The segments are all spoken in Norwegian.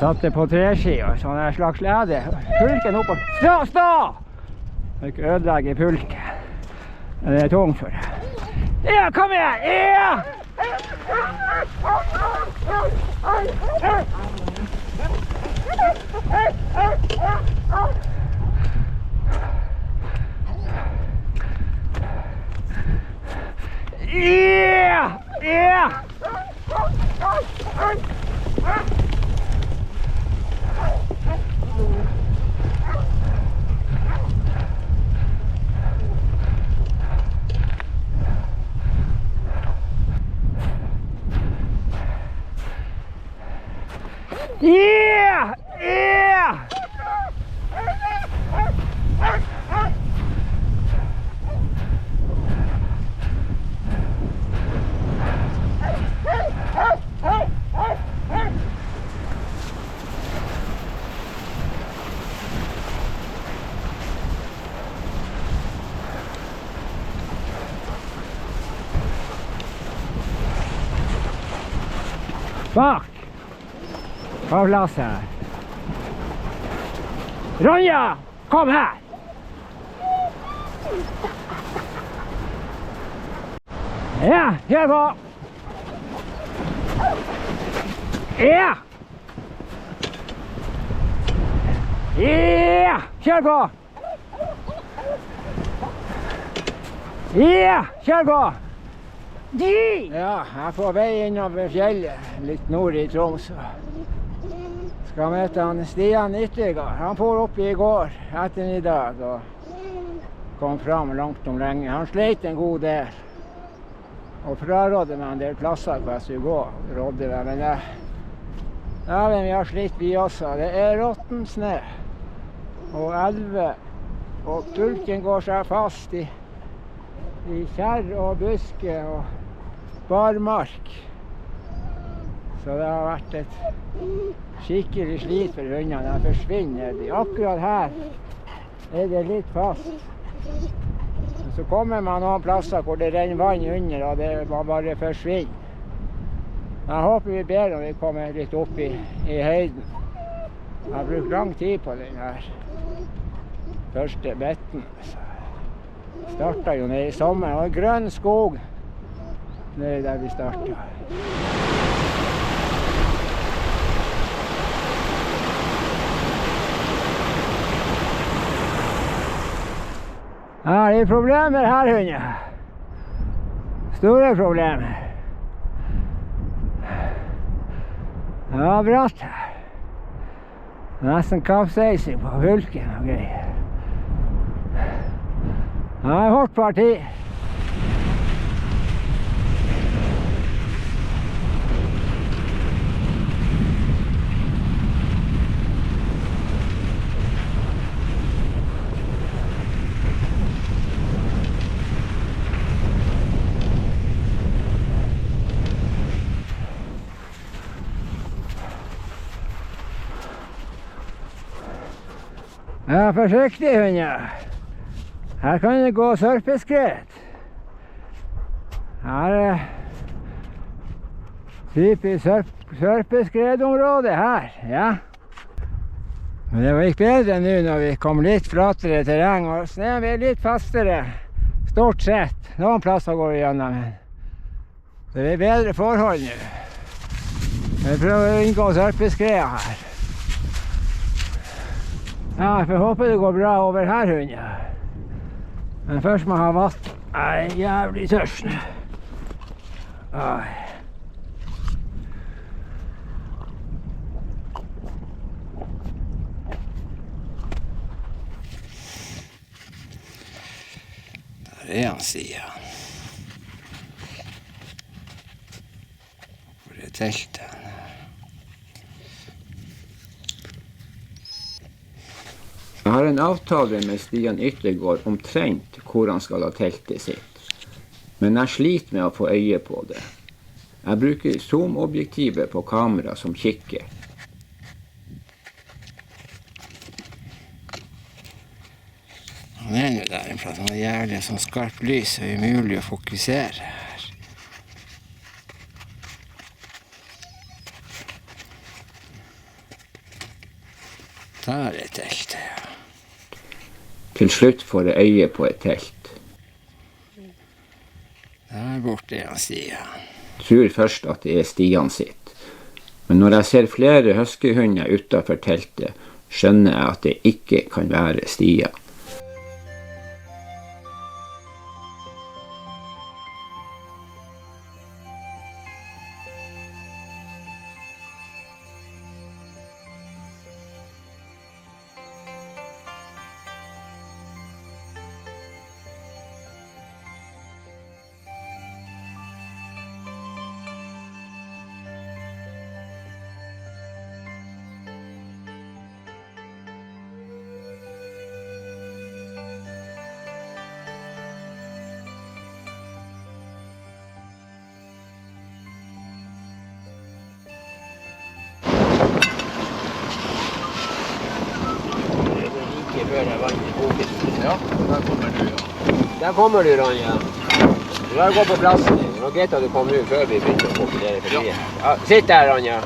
satte på treski og sånn en slags lede. Pulken oppå. Stå! Ikke ødelegge pulken. Det er tung for det. Ja, kom igjen! Ja! Bak! Av plass her. Ronja! Kom her! Ja, kjør på! Ja! Ja! Kjør på! Ja! Kjør på! Ja, jeg er på vei innover fjellet, litt nord i Troms. Skal møte han Stian Yttergård. Han får opp i går ettermiddag og kom fram langt om lenge. Han sleit en god del og frarådde meg en del plasser hvor jeg skulle gå. Rådde meg, men vi har slitt vi også. Det er råtten snø og elve, og pulken går seg fast i kjær og buske og barmark. Så det har vært et skikkelig slit for hundene. De forsvinner. Akkurat her er det litt fast. Så kommer man noen plasser hvor det renner vann under, og det bare forsvinner. Jeg håper vi ber når vi kommer litt opp i høyden. Jeg har brukt lang tid på den her første betten. Startet jo nede i sommer, og grønn skog nede der vi startet. Ja, det er problemer her, hunder. Store problemer. Det var bratt her. Nesten kapseising på hulken og greier. Det er hårdt parti. Ja, forsiktig, hunder. Her kan det gå sørpeskred. Her er typisk sørpeskredområde her, ja. Men det gikk bedre nå når vi kom litt flatere terreng, og snøen blir litt fastere, stort sett. Noen plasser går vi gjennom, men det blir bedre forhold nå. Vi prøver å unngå sørpeskred her. Ja, jeg får håpe det går bra over her, hunder. Men først må jeg ha vatt. Jeg er jævlig tørst nå. Der er han, sier han. Hvor er teltet? Jeg har en avtale med Stian Yttergård omtrent hvor han skal ha teltet sitt. Men jeg sliter med å få øye på det. Jeg bruker zoom-objektivet på kamera som kikker. Han er jo der en plass. Han har jævlig sånn skarpt lys, så det er umulig å fokusere her. Der teltet, ja. Til slutt får jeg øye på et telt. Der borte er Stian. Tror først at det er Stian sitt. Men når jeg ser flere huskyhunder utenfor teltet, skjønner jeg at det ikke kan være Stian. Ja, der kommer du, ja. Der kommer du, Ranja. Du har gått på plassen din. Det var greit at du kom nå før vi begynte å populere for mye. Ja, sitt der, Ranja.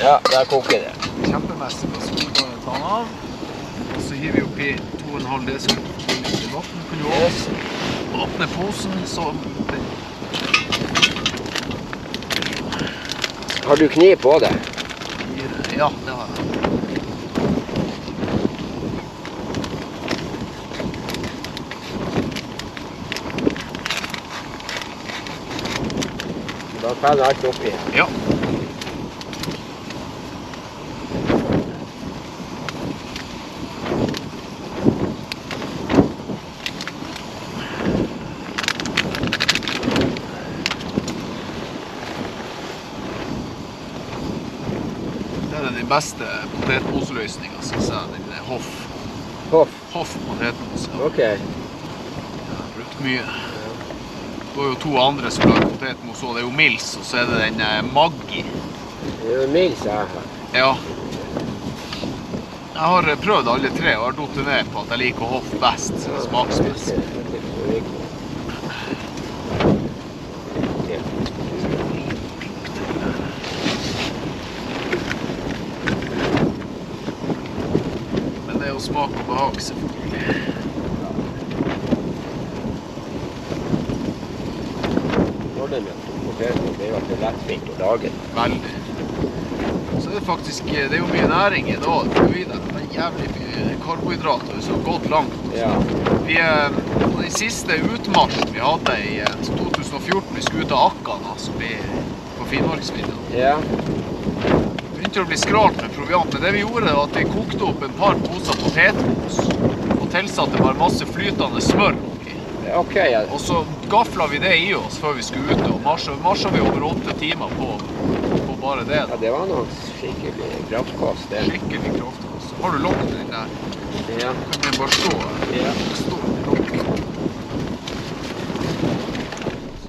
Ja, der koker det. Kjempemessig på skolen ta den av. Og så hiver vi oppi 2,5 dl vann. Kan du åpne posen, så... Har du kniv på det? Ja, det har jeg. Da faller alt oppi. Ja. Det er den beste potetmoseløsningen, synes jeg, den Hoff. Hoff potetmos. Ok. Jeg har brukt mye. Det er jo to andre som lager potetmos, og det er jo Mills, og så er det den Maggi. Det er jo Mills jeg har. Ja. Jeg har prøvd alle tre, og har dotet ned på at jeg liker Hoff best, smaksmessig. Men det er jo smak og behag, selvfølgelig. Det er jo ikke lett fint å lage. Veldig. Så er det faktisk, det er jo mye næring i dag. Det er jævlig mye karbohydrater, så gått langt. Ja. På den siste utmarsjen vi hadde i 2014, vi skulle ut av Akkan, altså på Finnmarksvidda. Ja. Det begynte å bli skralt med proviant, men det vi gjorde var at vi kokte opp en par poser potetmos og tilsatte bare masse flytende smør. Ok, ja. Og så gafflet vi det i oss før vi skulle ut, og marsjet vi over 8 timer på bare det. Ja, det var noe skikkelig kraftkost, det. Skikkelig kraftkost. Har du lukket den der? Ja. Kan den bare stå her? Ja. Stå i lukket.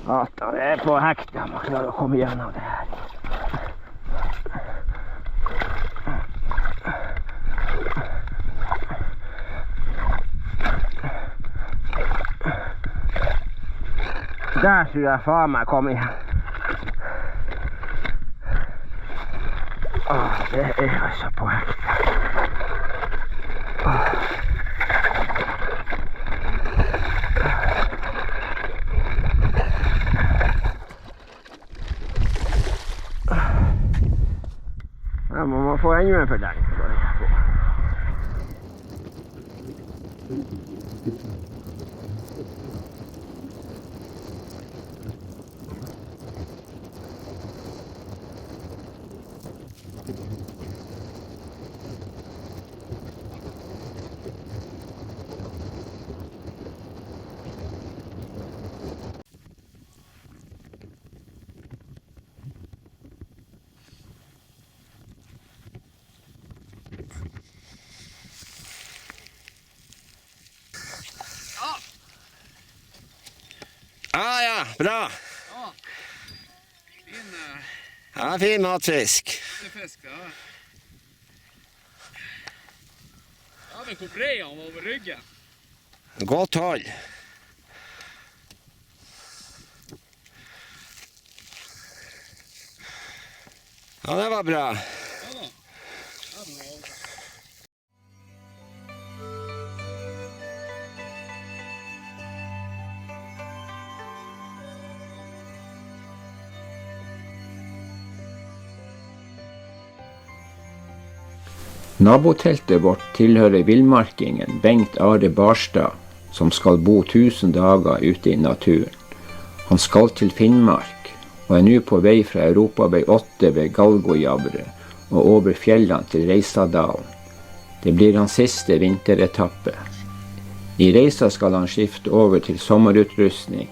Satan, det er på hekt, jeg må klare å komme gjennom det her. Der skulle jeg faen meg komme igjen. Det er altså på hekt. Ja, må man få enda en fordeling. Ja, bra. Ja. Fin, ja, fin matfisk. fisk, ja. Ja, men hvor bred han var over ryggen? Godt hold. Ja, det var bra. Naboteltet vårt tilhører villmarkingen Bengt Are Barstad, som skal bo 1000 dager ute i naturen. Han skal til Finnmark, og nå på vei fra Europavei 8 ved Galgojavre og over fjellene til Reisadalen. Det blir hans siste vinteretappe. I Reisa skal han skifte over til sommerutrustning,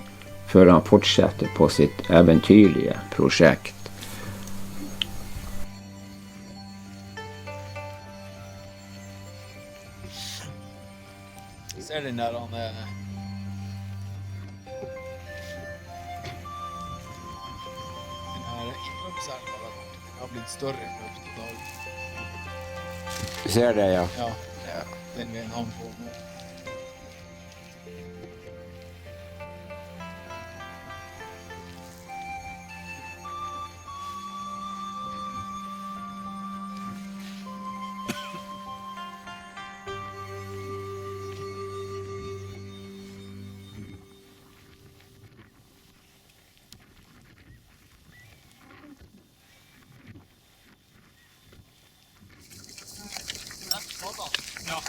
før han fortsetter på sitt eventyrlige prosjekt. Ser den der han Den her innløpselva har blitt større i løpet av dagen. Du ser det, ja. Ja, det er den veien han får nå. Ja.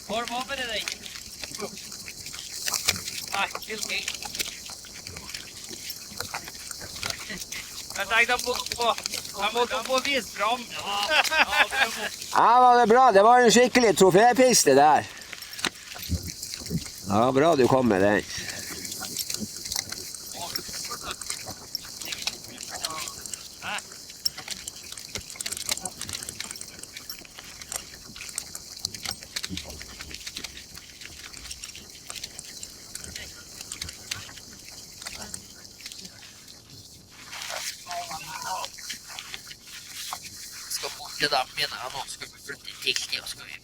Var det bare den? Nei, hvilken? Jeg tenkte jeg måtte få vise fram. Ja, var det bra. Det var en skikkelig trofépiste der. Ja, bra du kom med den. Det der mener jeg nå skal vi flytte til og skal vi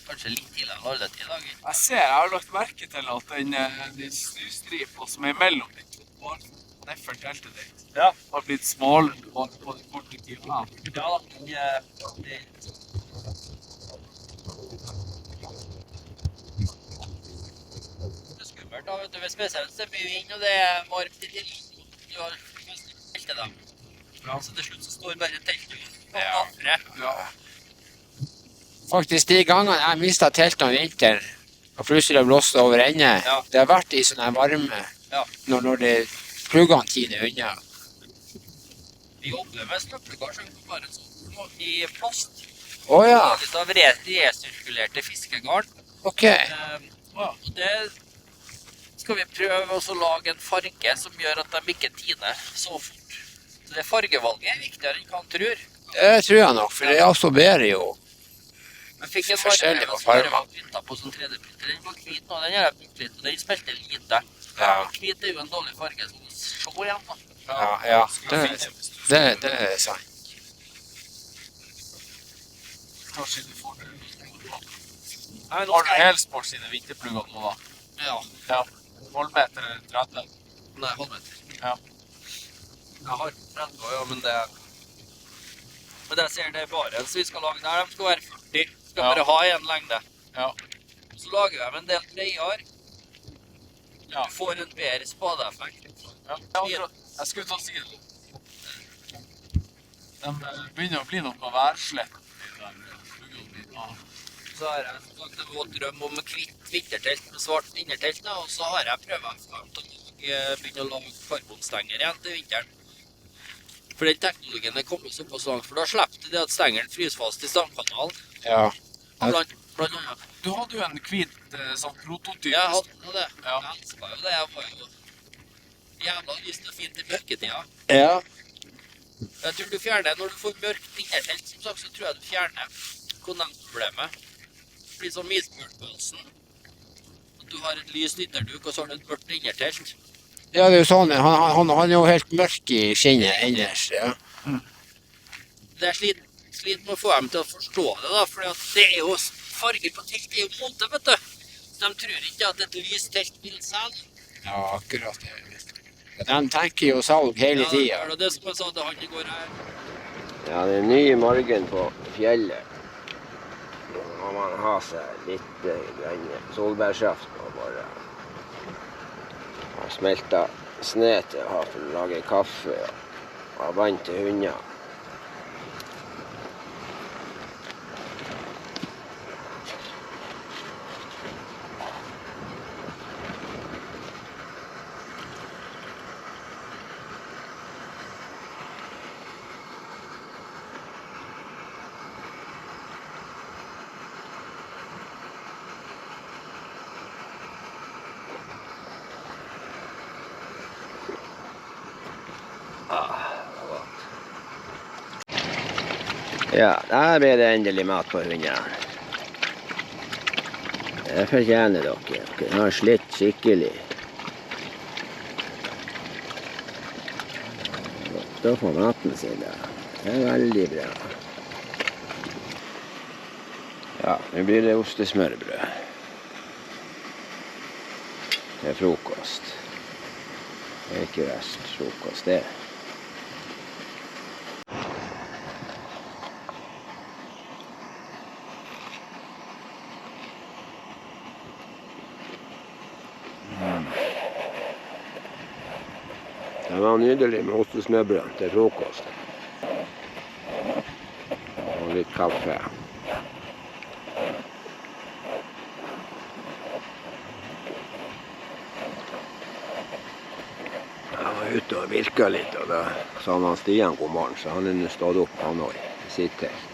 kanskje litt til en halv tid i dag. Jeg har lagt merke til at den snøstripa som er mellom de to neffer-teltet ditt har blitt smalere bare på den korte tida. Ja da, det er skummelt da, vet du, ved spesielt så er mye vind og det er varmt i tillegg. Du har teltet da. Ja, så til slutt så står bare teltet ut. Ja. Faktisk de gangene jeg mistet teltet om vinteren, og plutselig blåste over ende, det har vært i sånne varme, når det pluggene tiner unna. Vi jobber med strømpegarn bare sånn i plast. Åja! Laget av resirkulerte fiskegarn. Ok. Og det skal vi prøve å lage en farge som gjør at de ikke tiner så fort. Så det fargevalget er viktigere enn hva han tror. Det tror jeg nok, for det absorberer jo Jeg fikk en forskjellige farge farger. som var printet på sånn 3D-printer. Den var hvit nå, den har jeg brukt litt, og den spilte lite. Ja. Hvit er jo en dårlig farge, så se igjen da. Ja, det er sant. Kanskje du får det. Nei, nå Har du skal jeg... helsport sine vinterplugger nå da? Ja, Halvmeter eller 30? nei, halvmeter. Ja. Jeg har 30, ja, men det... Men jeg ser det er barens vi skal lage der, de skal være 40. Skal bare ha en lengde. Ja. Så lager de en del bredere. Ja. Du får en bedre spadeeffekt. Ja. Jeg skulle ta å si det. De begynner å bli noe værslett. Så har jeg lagt en våt drøm om hvitt vintertelt med svart innertelt, og så har jeg prøvd å begynne å lage karbonstenger igjen til vinteren. For den teknologien er kommet såpass langt, for da slipper du det at stengeren fryser fast i stangkanalen. Ja. Blant annet. Du hadde jo en hvit sånn prototyp. Jeg hadde det. Ja. Jeg elsket jo det. Jeg var jo jævla lyst og fint i mørketida. Ja. Jeg tror du fjerner, når du får mørkt innertelt, som sagt, så tror jeg du fjerner kondensproblemet. Det blir sånn mismørkbølsen. Du har et lyst ytterduk, og så har du et mørkt innertelt. Ja, det er jo sånn. Han er jo helt mørk i skinnet ellers, ja. Det er slit med å få dem til å forstå det da, for det er jo farger på telt, det er jo måte, vet du. De tror ikke at et lyst telt vil selge. Ja, akkurat det. De tenker jo salg hele tiden. Ja, det er det som jeg sa til han i går her. Ja, det er en ny morgen på fjellet. Nå må man ha seg litt solbærsaft og bare har smeltet sne til å ha for å lage kaffe og vann til hunder. Ja, der ble det endelig mat på hundene. Det fortjener dere. Dere har slitt skikkelig. Godt å få maten sin da. Det er veldig bra. Ja, nå blir det ostesmørbrød. Det er frokost. Det er ikke verst frokost, det. Det var nydelig med ostesmørbrød til frokost. Og litt kaffe. Jeg var ute og virket litt, og da sa han Stian god morgen, så han er stått opp, han også, i sitt telt.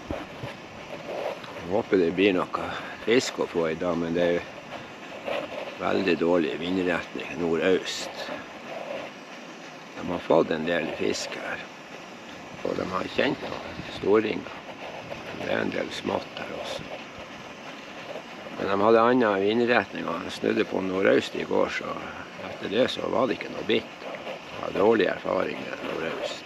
Jeg håper det blir noe fisk å få i dag, men det er veldig dårlig vindretning nordøst. De har fått en del fisk her, og de har kjent på storringer. Det er en del smått her også. Men de hadde annen vindretning, og de snudde på nordøst i går, så etter det så var det ikke noe bitt. De har dårlige erfaringer nordøst.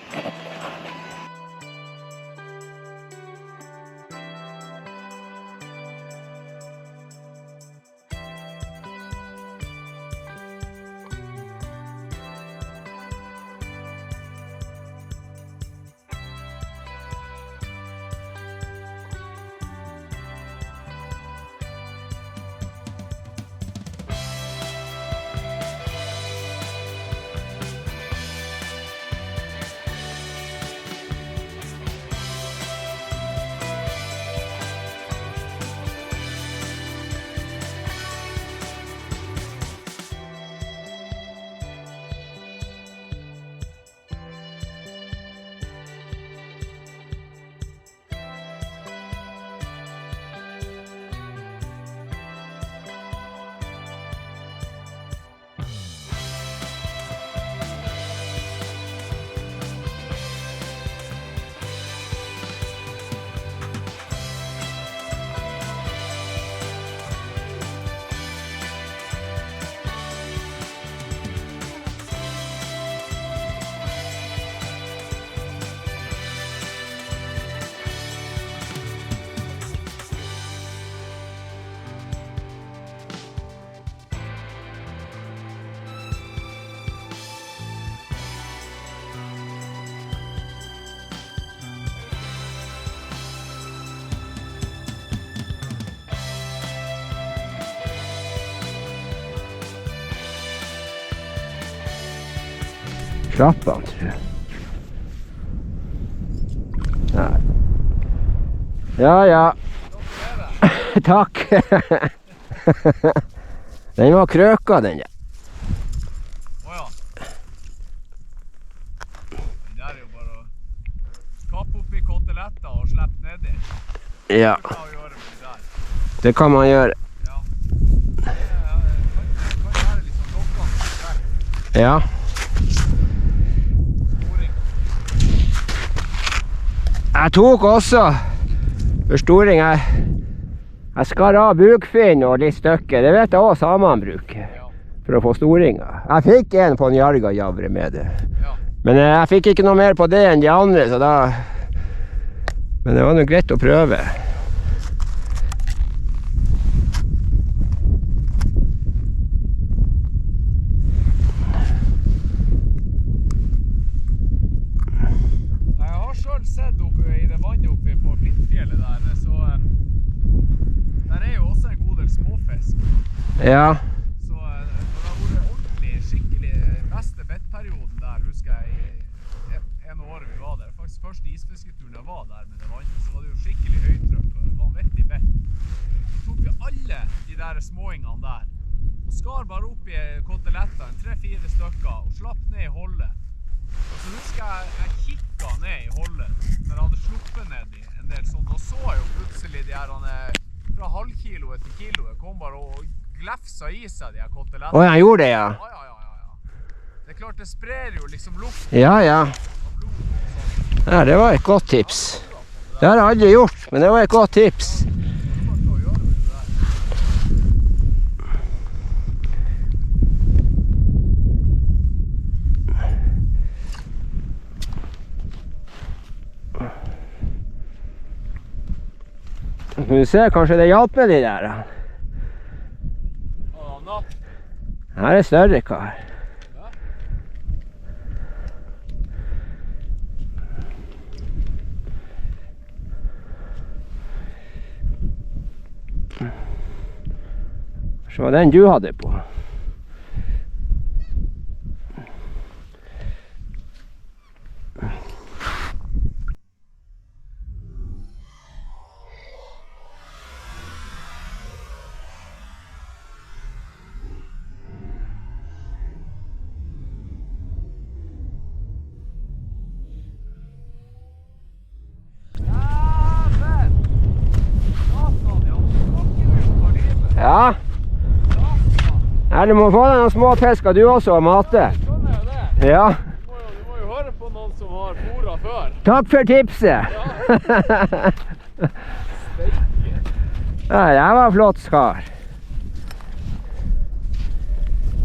Slapp han, tror jeg. Nei. Ja, ja. Takk. Den var krøka, den, ja. Åja. Den der er jo bare å kappe opp i koteletta og slippe nedi. Ja, Det kan vi gjøre med det der. det kan man gjøre. Ja. Det kan være litt sånn lokkende. Ja. Jeg tok også forstoring. Jeg skar av bukfinn og litt stykker. Det vet jeg også samene bruker for å få storinger. Jeg fikk en på en jargajavre med det. Men jeg fikk ikke noe mer på det enn de andre, så da... Men det var nok greit å prøve. Ja. Så det har vært ordentlig, skikkelig beste bettperioden der, husker jeg, i en år vi var der. Faktisk første isfisketuren jeg var der med det vannet, så var det jo skikkelig høytrykk og vanvettig bett. Så tok vi alle de der småingene der, og skar bare opp i kotelettene, 3-4 stykker, og slapp ned i holdet. Og så husker jeg kikket ned i holdet, når jeg hadde sluppet ned i en del sånn, og så jeg jo plutselig de her fra halvkiloet til kiloet kom bare og glefsa i seg de her kotelettene. Å, han gjorde det, ja. Ja. Det er klart, det sprer jo liksom luft. Ja. Ja, det var et godt tips. Det har jeg aldri gjort, men det var et godt tips. Du ser, kanskje det hjalp med de der. Her er større kar. Så var den du hadde på. Ja. Du må få deg noen små fisker du også og mate. Skjønner jeg det? Ja. Du må jo høre på noen som har fôret før. Takk for tipset. Ja, det var flott skar.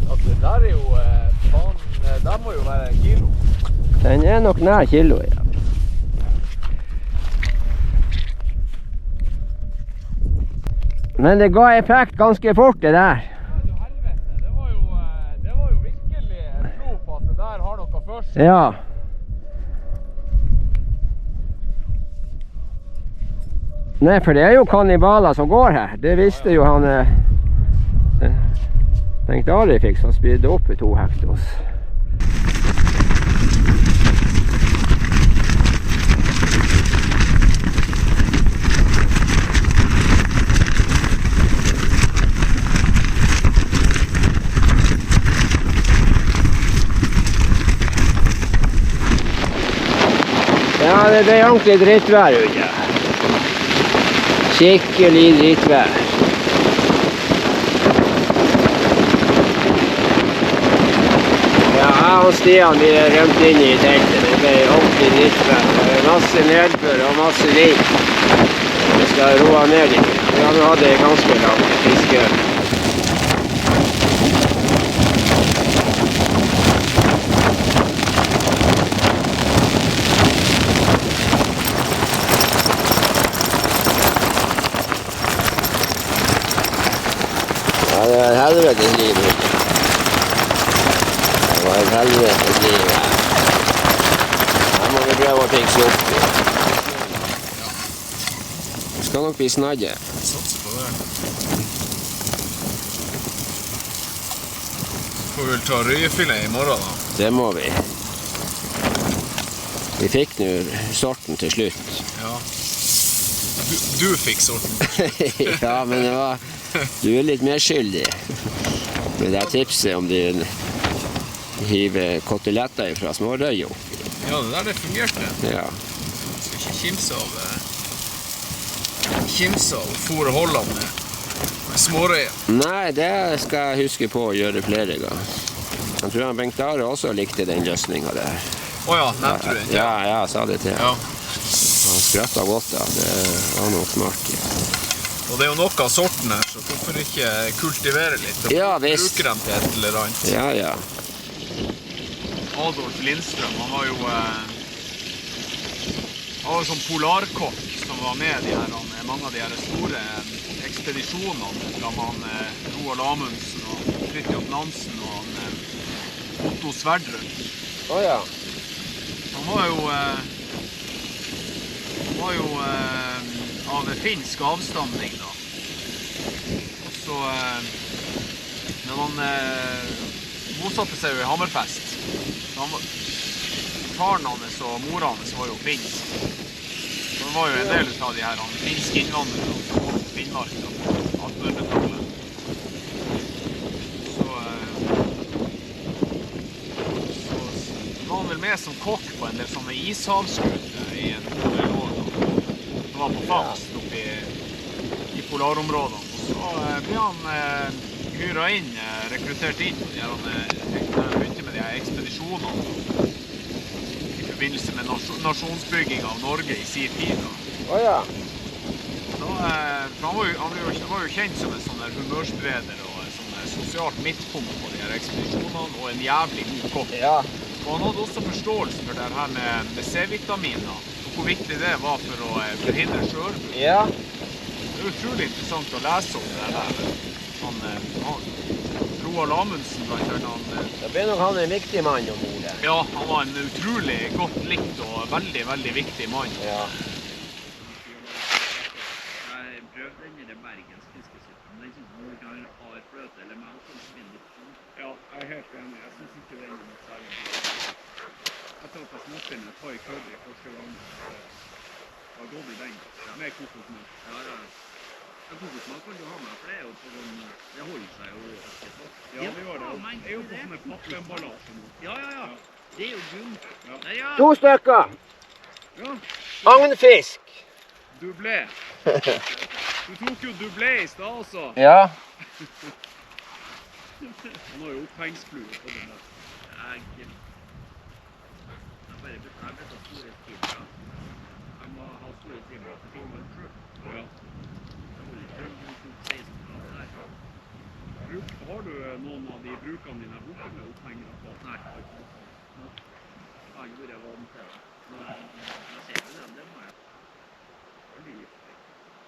Ja, det der er jo, faen, det må jo være kilo. Den er nok nær kilo, ja. Men det ga effekt ganske fort, det der. Ja, du helvete, det var jo virkelig tro på at det der har noe først. Ja. Nei, for det er jo kannibaler som går her. Det visste jo han Bengt Ari fikk som spydde opp i 2 hektos. Ja, det ble ordentlig drittvær ute. Skikkelig drittvær. Ja, jeg og Stian vi rømt inn i teltet. Det ble ordentlig drittvær. Masse nedbør og masse lik. Vi skal roe ned litt. Vi har nå hatt det ganske langt fiske. Ja, det var et helvetes liv ute. Det var et helvetes liv her. Her må vi prøve å fikse opp. Det skal nok bli snadje. Satser på det. Får vi vel ta røyefilet i morgen da. Det må vi. Vi fikk nå sorten til slutt. Ja. Du fikk sorten. Ja, men det var... Du er litt mer skyldig. Med det tipset om du hiver koteletter fra smårøy oppi. Ja, det der det fungerte. Ja. Man skal ikke kimse av fôre holdene med smårøy. Nei, det skal jeg huske på å gjøre flere ganger. Jeg tror han Bengt Are også likte den løsningen der. Åja, nevnte du den? Ja, jeg sa det til. Ja. Han skrattet godt da. Det var nok smart. Ja. Og det er jo noe av sorten her, så hvorfor ikke kultivere litt? Og Ja, visst. bruke dem til et eller annet. Ja, ja. Adolf Lindstrøm, han var jo sånn polarkokk som var med i mange av de her store ekspedisjonene fra Roald Amundsen og Fridtjof Nansen og Otto Sverdrup. Åja. Han var jo av finsk avstamning da. Og så han bosatte seg jo i Hammerfest. Faren hans og mora hans var jo finsk. Så det var jo en del av de her finske innvandrere som kom til Finnmark da, på 1800-tallet. Så var han vel med som kokk på en del sånne ishavskuter i en del år da. Det var på fangst oppe i polarområdene. Og så ble han hyret inn, rekruttert inn når han begynte med de her ekspedisjonene i forbindelse med nasjonsbygging av Norge i sin tid. Ja. Han var jo kjent som en sånn humørspreder og en sånn sosialt midtpunkt på de her ekspedisjonene, og en jævlig god kokk. Ja. Og han hadde også forståelse for det her med C-vitaminer, og hvor viktig det var for å forhindre sjølbruk. Ja. Det er utrolig interessant å lese om det her. Roald Amundsen blant annet. Da blir nok han en viktig mann om ordet. Ja, han var en utrolig godt likt og veldig, veldig viktig mann. Ja. Jeg prøvde den bergens fiskesuppen. Den synes jeg ikke har fløte eller melk. Ja, jeg er helt enig. Jeg synes ikke den er noe særlig. Jeg tar på småttene et par kødder første gang. Jeg har gått i den med kokosmelk. Ja. Kokosmelk kan du ha med, for det er jo på sånn, det holder seg jo ikke så. Ja, det gjør det. Det er jo på sånne pappemballasje nå. Ja. Det er jo gum. Ja. 2 stykker. Ja. Agnfisk. Dublé. Du tok jo dublé i stad også. Ja. Han har jo opphengsflue på den der. Jeg bare betaler så store timer. Jeg må ha store timer til filmen selv. Ja. Har du noen av de brukene dine borte med opphengere på? Nei. Jeg har ikke vært vant til det. Nå ser du det må jeg.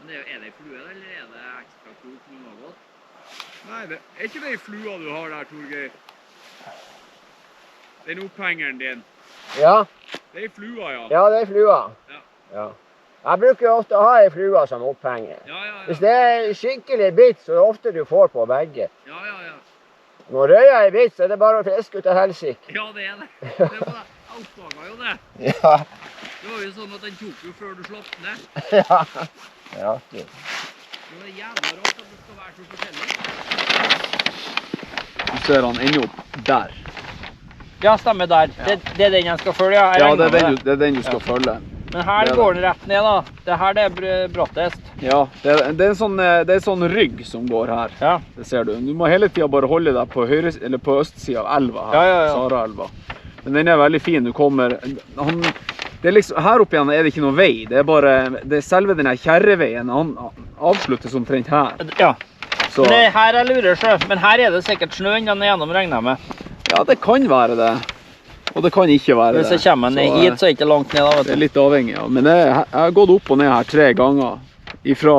Men er det i flue, eller er det ekstra krok med noe godt? Nei, er ikke det i flua du har der, Torgeir? Den opphengeren din. Ja. Det er i flua, ja. Ja, det er flua. Ja. Jeg bruker ofte å ha en flua som opphenger. Ja. Hvis det er skikkelig bitt, så er det ofte du får på begge. Ja. Når røya er bitt, så er det bare å fiske ut av helsike. Ja, det er det. Det var det. Jeg oppdaget jo det. Ja. Det var jo sånn at den tok jo før du slapp ned. Ja. Ja. Det var jævla rart at det skal være så forskjellig. Du ser han ender opp der. Ja, stemmer der. Det er den jeg skal følge, ja. Ja, det er den du skal følge. Men her går den rett ned da. Det her det er brattest. Ja, det er en sånn rygg som går her. Ja. Det ser du. Du må hele tiden bare holde deg på på østsiden av elva her. Ja. Saraelva. Men den er veldig fin. Du kommer... Det er liksom, her oppe igjen er det ikke noe vei. Det er bare... Det er selve denne kjerreveien. Han avsluttes omtrent her. Ja. Så, Men det her jeg lurer selv. Men her er det sikkert snø den er gjennom regnet med. ja, det kan være det. Og det kan ikke være det. Hvis jeg kommer ned hit, så er det ikke langt ned da, vet du. Det er litt avhengig, ja. Men jeg har gått opp og ned her 3 ganger. Fra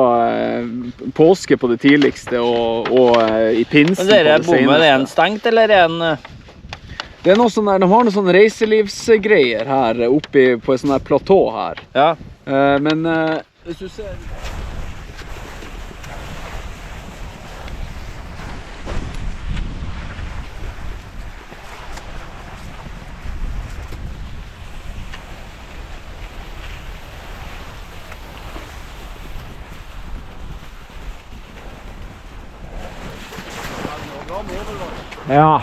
påske på det tidligste og i pinsen Men på det dere bommet, seneste. er en stengt, eller er en... Det er noe sånn der, de har noen sånne reiselivsgreier her oppe på et sånt her platå her. Ja. Men hvis du ser... Ja.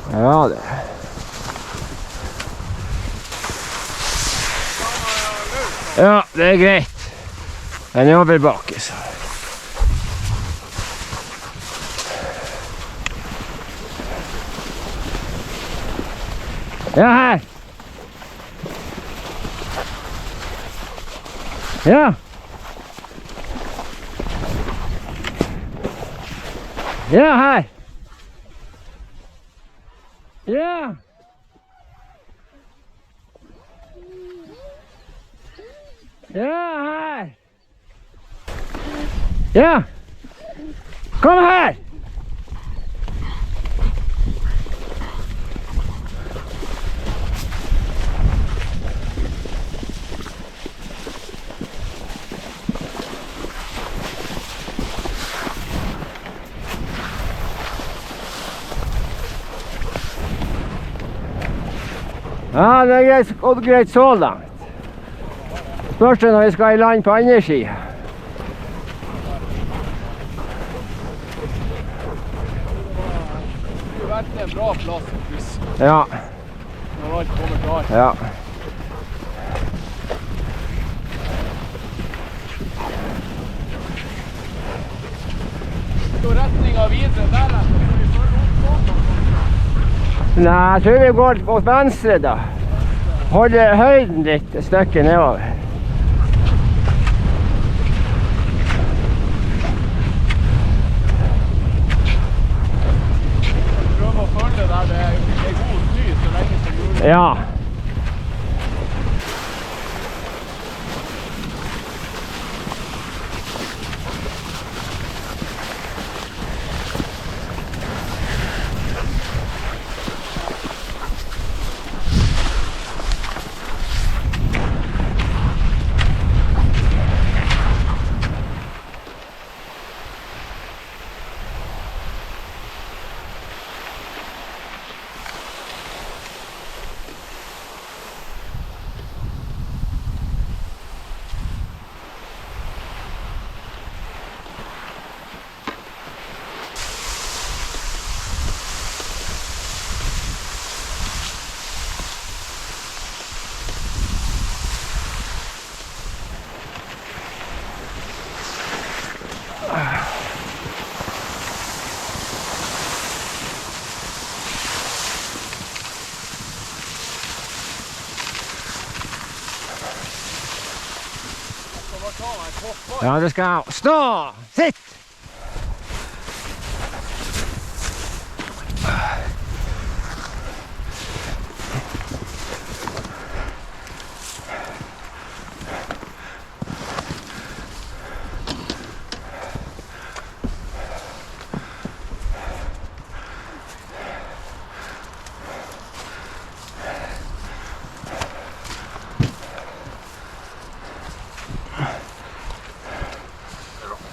Ja, det. Ja, det er greit. Den er over bakke, så. Ja, her. Ja. Ja, her. Ja. Ja, her. Ja. Kom her. Ja, det er gått greit så langt. Spørs det når vi skal i land på andre siden. Det har vært en bra plass for kryss. Ja, Når alt kommer klart. ja. Så retningen videre der, skal vi følge opp sånn? Nei, jeg tror vi går mot venstre da. Holder høyden litt et stykke nedover. Prøv å følge der det er god fly så lenge som mulig. Ja. Ja, det skal jeg. Stå! Sitt!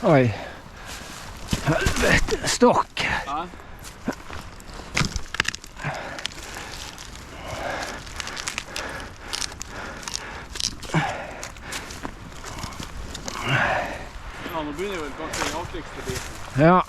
Oi. Helvete, stokk. Ja. Ja, nå begynner vel kanskje den artigste biten. Ja.